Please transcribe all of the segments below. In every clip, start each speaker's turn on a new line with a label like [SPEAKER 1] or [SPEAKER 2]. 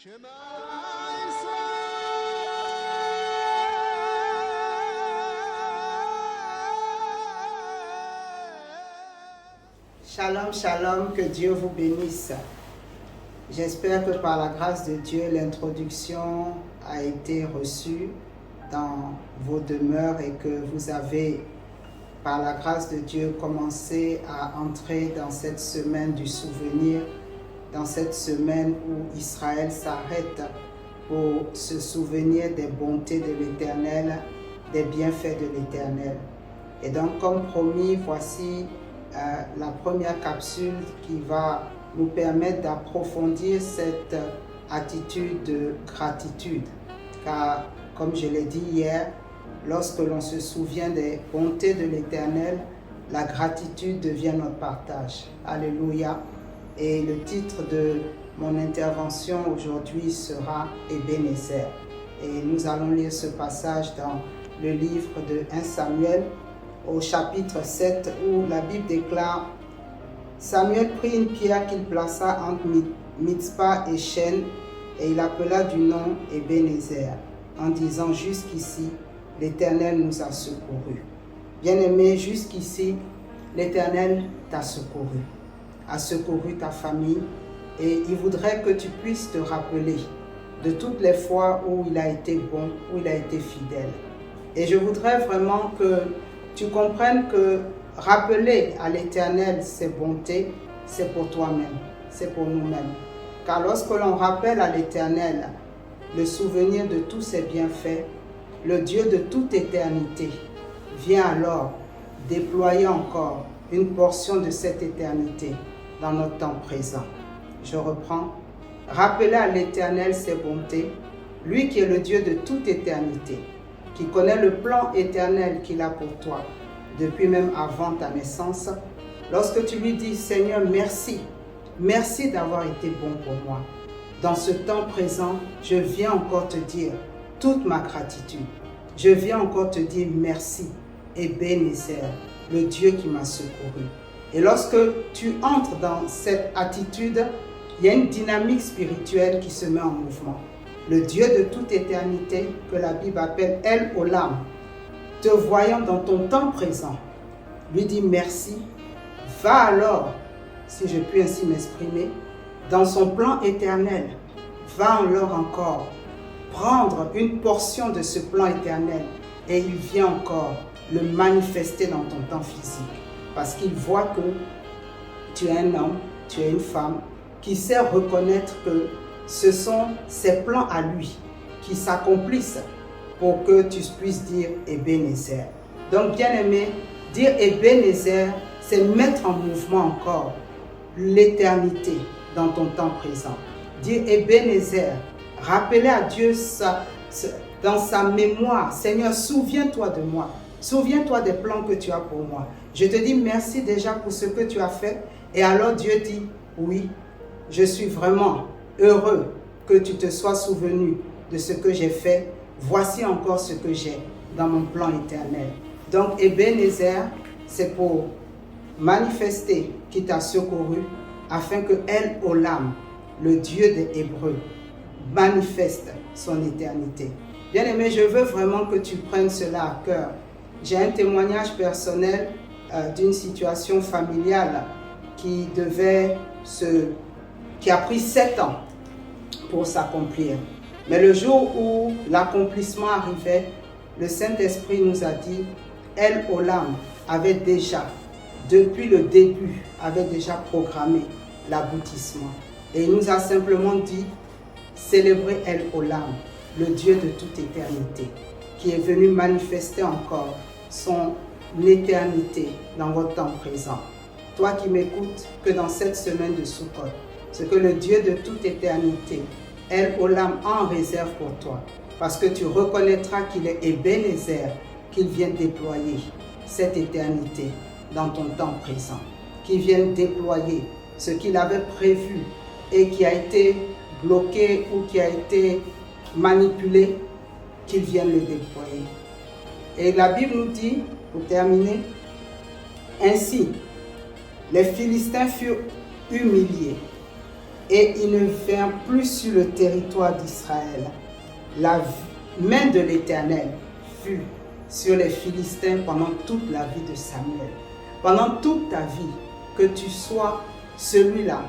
[SPEAKER 1] Shalom, shalom, que Dieu vous bénisse. J'espère que par la grâce de Dieu, l'introduction a été reçue dans vos demeures et que vous avez, par la grâce de Dieu, commencé à entrer dans cette semaine du souvenir, dans cette semaine où Israël s'arrête pour se souvenir des bontés de l'Éternel, des bienfaits de l'Éternel. Et donc, comme promis, voici la première capsule qui va nous permettre d'approfondir cette attitude de gratitude. Car, comme je l'ai dit hier, lorsque l'on se souvient des bontés de l'Éternel, la gratitude devient notre partage. Alléluia. Et le titre de mon intervention aujourd'hui sera Ebenezer. Et nous allons lire ce passage dans le livre de 1 Samuel, au chapitre 7, où la Bible déclare: Samuel prit une pierre qu'il plaça entre Mitzpah et Shen, et il appela du nom Ebenezer, en disant: jusqu'ici, l'Éternel nous a secourus. Bien-aimé, jusqu'ici, l'Éternel t'a secouru, a secouru ta famille, et il voudrait que tu puisses te rappeler de toutes les fois où il a été bon, où il a été fidèle. Et je voudrais vraiment que tu comprennes que rappeler à l'Éternel ses bontés, c'est pour toi-même, c'est pour nous-mêmes. Car lorsque l'on rappelle à l'Éternel le souvenir de tous ses bienfaits, le Dieu de toute éternité vient alors déployer encore une portion de cette éternité dans notre temps présent. Je reprends. Rappeler à l'Éternel ses bontés, lui qui est le Dieu de toute éternité, qui connaît le plan éternel qu'il a pour toi, depuis même avant ta naissance. Lorsque tu lui dis: Seigneur, merci, merci d'avoir été bon pour moi. Dans ce temps présent, je viens encore te dire toute ma gratitude. Je viens encore te dire merci, Ebenezer, le Dieu qui m'a secouru. Et lorsque tu entres dans cette attitude, il y a une dynamique spirituelle qui se met en mouvement. Le Dieu de toute éternité, que la Bible appelle El Olam, te voyant dans ton temps présent, lui dit merci. Va alors, si je puis ainsi m'exprimer, dans son plan éternel, va alors encore prendre une portion de ce plan éternel et il vient encore le manifester dans ton temps physique. Parce qu'il voit que tu es un homme, tu es une femme qui sait reconnaître que ce sont ses plans à lui qui s'accomplissent pour que tu puisses dire Ebenezer. Donc, bien-aimé, dire Ebenezer, c'est mettre en mouvement encore l'éternité dans ton temps présent. Dire Ebenezer, rappeler à Dieu dans sa mémoire: Seigneur, souviens-toi de moi. Souviens-toi des plans que tu as pour moi. Je te dis merci déjà pour ce que tu as fait. Et alors Dieu dit: oui, je suis vraiment heureux que tu te sois souvenu de ce que j'ai fait. Voici encore ce que j'ai dans mon plan éternel. Donc Ebenezer, c'est pour manifester qui t'a secouru, afin que El Olam, le Dieu des Hébreux, manifeste son éternité. Bien-aimé, je veux vraiment que tu prennes cela à cœur. J'ai un témoignage personnel d'une situation familiale qui a pris 7 ans pour s'accomplir. Mais le jour où l'accomplissement arrivait, le Saint-Esprit nous a dit: El Olam avait déjà, depuis le début, avait déjà programmé l'aboutissement. Et il nous a simplement dit: célébrez El Olam, le Dieu de toute éternité, qui est venu manifester encore son éternité dans votre temps présent. Toi qui m'écoutes, que dans cette semaine de Sukkot, ce que le Dieu de toute éternité, El Olam, en réserve pour toi, parce que tu reconnaîtras qu'il est Ebenezer, qu'il vient déployer cette éternité dans ton temps présent, qu'il vient déployer ce qu'il avait prévu et qui a été bloqué ou qui a été manipulé, qu'il vienne le déployer. Et la Bible nous dit, pour terminer, ainsi, les Philistins furent humiliés et il ne vint plus sur le territoire d'Israël. La main de l'Éternel fut sur les Philistins pendant toute la vie de Samuel. Pendant toute ta vie, que tu sois celui-là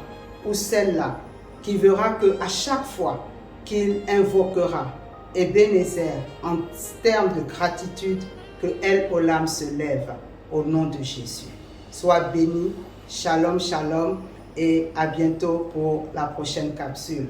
[SPEAKER 1] ou celle-là qui verra qu'à chaque fois qu'il invoquera Ebenezer en termes de gratitude, que El Olam se lève au nom de Jésus. Sois béni, shalom, shalom, et à bientôt pour la prochaine capsule.